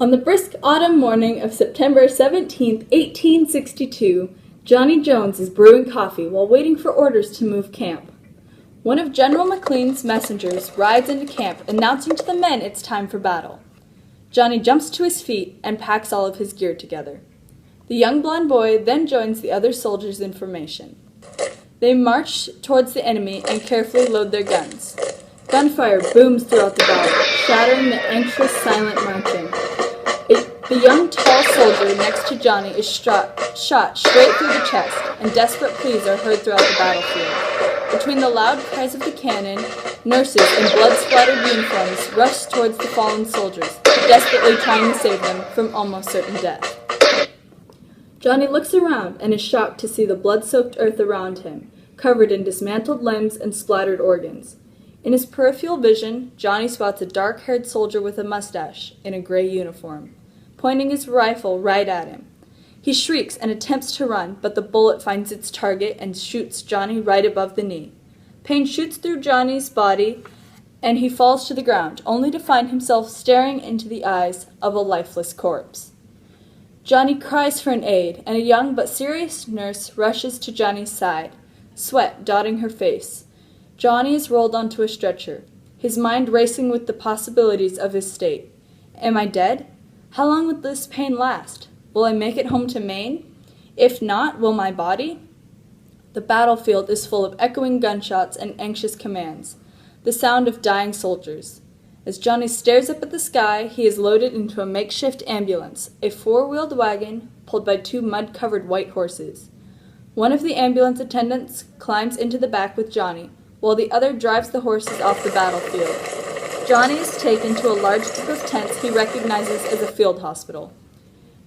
On the brisk autumn morning of September 17th, 1862, Johnny Jones is brewing coffee while waiting for orders to move camp. One of General McLean's messengers rides into camp, announcing to the men it's time for battle. Johnny jumps to his feet and packs all of his gear together. The young blond boy then joins the other soldiers in formation. They march towards the enemy and carefully load their guns. Gunfire booms throughout the valley, shattering the anxious, silent marching. The young, tall soldier next to Johnny is shot straight through the chest, and desperate pleas are heard throughout the battlefield. Between the loud cries of the cannon, nurses in blood-splattered uniforms rush towards the fallen soldiers, desperately trying to save them from almost certain death. Johnny looks around and is shocked to see the blood-soaked earth around him, covered in dismantled limbs and splattered organs. In his peripheral vision, Johnny spots a dark-haired soldier with a mustache in a gray uniform, pointing his rifle right at him. He shrieks and attempts to run, but the bullet finds its target and shoots Johnny right above the knee. Pain shoots through Johnny's body, and he falls to the ground, only to find himself staring into the eyes of a lifeless corpse. Johnny cries for an aid, and a young but serious nurse rushes to Johnny's side, sweat dotting her face. Johnny is rolled onto a stretcher, his mind racing with the possibilities of his state. Am I dead? How long will this pain last? Will I make it home to Maine? If not, will my body? The battlefield is full of echoing gunshots and anxious commands, the sound of dying soldiers. As Johnny stares up at the sky, he is loaded into a makeshift ambulance, a four-wheeled wagon pulled by two mud-covered white horses. One of the ambulance attendants climbs into the back with Johnny, while the other drives the horses off the battlefield. Johnny is taken to a large group of tents he recognizes as a field hospital.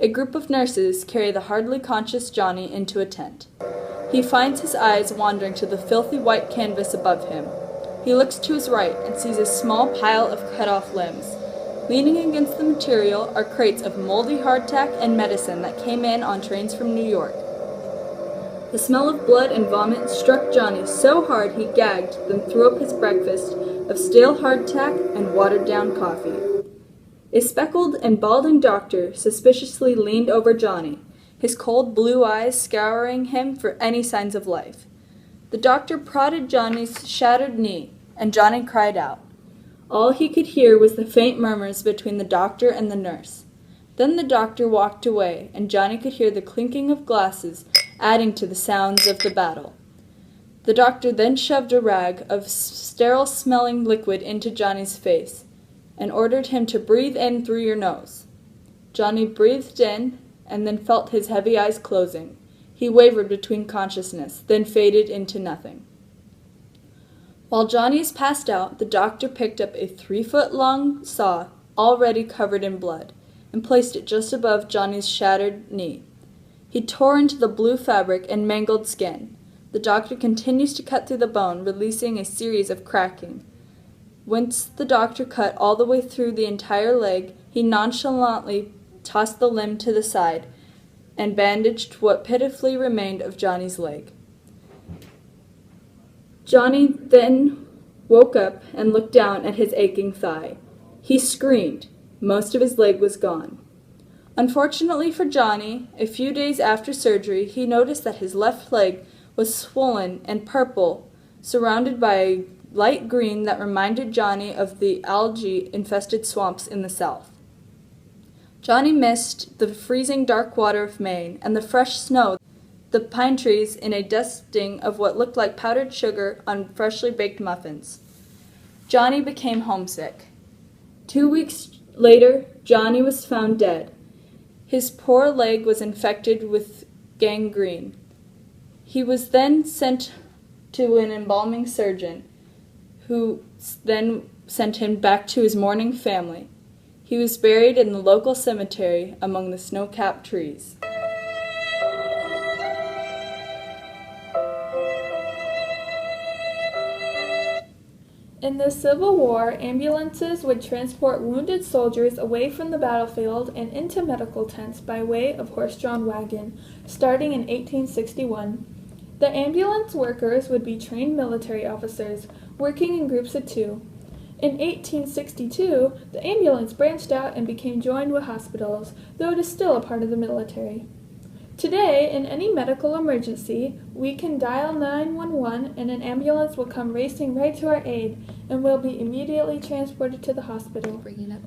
A group of nurses carry the hardly conscious Johnny into a tent. He finds his eyes wandering to the filthy white canvas above him. He looks to his right and sees a small pile of cut-off limbs. Leaning against the material are crates of moldy hardtack and medicine that came in on trains from New York. The smell of blood and vomit struck Johnny so hard he gagged, then threw up his breakfast of stale hardtack and watered-down coffee. A speckled and balding doctor suspiciously leaned over Johnny, his cold blue eyes scouring him for any signs of life. The doctor prodded Johnny's shattered knee, and Johnny cried out. All he could hear was the faint murmurs between the doctor and the nurse. Then the doctor walked away, and Johnny could hear the clinking of glasses adding to the sounds of the battle. The doctor then shoved a rag of sterile-smelling liquid into Johnny's face and ordered him to breathe in through your nose. Johnny breathed in and then felt his heavy eyes closing. He wavered between consciousness, then faded into nothing. While Johnny is passed out, the doctor picked up a 3-foot-long saw, already covered in blood, and placed it just above Johnny's shattered knee. He tore into the blue fabric and mangled skin. The doctor continues to cut through the bone, releasing a series of cracking. Once the doctor cut all the way through the entire leg, he nonchalantly tossed the limb to the side and bandaged what pitifully remained of Johnny's leg. Johnny then woke up and looked down at his aching thigh. He screamed. Most of his leg was gone. Unfortunately for Johnny, a few days after surgery, he noticed that his left leg was swollen and purple, surrounded by a light green that reminded Johnny of the algae-infested swamps in the south. Johnny missed the freezing dark water of Maine and the fresh snow, the pine trees in a dusting of what looked like powdered sugar on freshly baked muffins. Johnny became homesick. 2 weeks later, Johnny was found dead. His poor leg was infected with gangrene. He was then sent to an embalming surgeon, who then sent him back to his mourning family. He was buried in the local cemetery among the snow-capped trees. In the Civil War, ambulances would transport wounded soldiers away from the battlefield and into medical tents by way of horse-drawn wagon, starting in 1861. The ambulance workers would be trained military officers, working in groups of 2. In 1862, the ambulance branched out and became joined with hospitals, though it is still a part of the military. Today, in any medical emergency, we can dial 911 and an ambulance will come racing right to our aid and will be immediately transported to the hospital.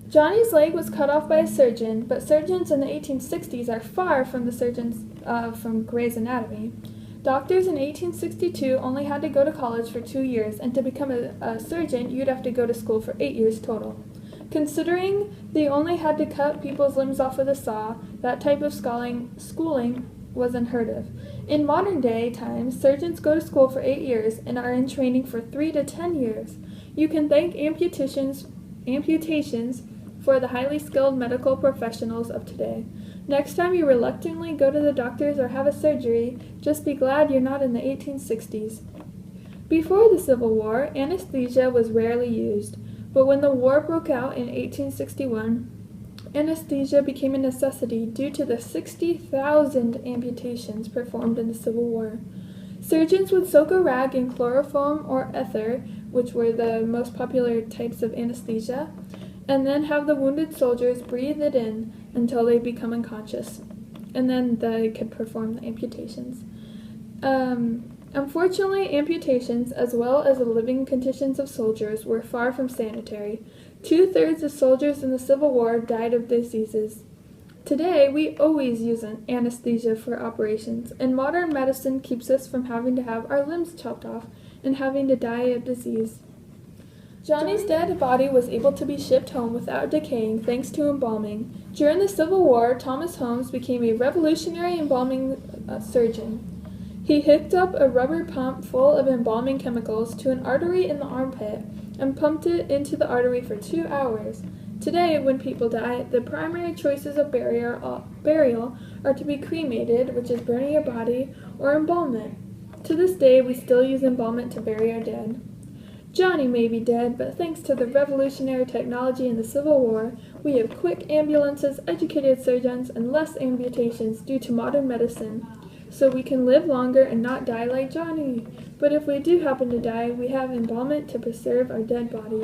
Johnny's leg was cut off by a surgeon, but surgeons in the 1860s are far from the surgeons from Gray's Anatomy. Doctors in 1862 only had to go to college for 2 years, and to become a surgeon, you'd have to go to school for 8 years total. Considering they only had to cut people's limbs off with a saw, that type of schooling was unheard of. In modern day times, surgeons go to school for 8 years and are in training for 3 to 10 years. You can thank amputations for the highly skilled medical professionals of today. Next time you reluctantly go to the doctors or have a surgery, just be glad you're not in the 1860s. Before the Civil War, anesthesia was rarely used, but when the war broke out in 1861, anesthesia became a necessity due to the 60,000 amputations performed in the Civil War. Surgeons would soak a rag in chloroform or ether, which were the most popular types of anesthesia, and then have the wounded soldiers breathe it in until they become unconscious, and then they could perform the amputations. Unfortunately, amputations, as well as the living conditions of soldiers, were far from sanitary. 2/3 of soldiers in the Civil War died of diseases. Today, we always use anesthesia for operations, and modern medicine keeps us from having to have our limbs chopped off and having to die of disease. Johnny's dead body was able to be shipped home without decaying thanks to embalming. During the Civil War, Thomas Holmes became a revolutionary embalming surgeon. He hooked up a rubber pump full of embalming chemicals to an artery in the armpit and pumped it into the artery for 2 hours. Today, when people die, the primary choices of burial are to be cremated, which is burning your body, or embalmment. To this day, we still use embalmment to bury our dead. Johnny may be dead, but thanks to the revolutionary technology in the Civil War, we have quick ambulances, educated surgeons, and less amputations due to modern medicine. So we can live longer and not die like Johnny. But if we do happen to die, we have embalmment to preserve our dead bodies.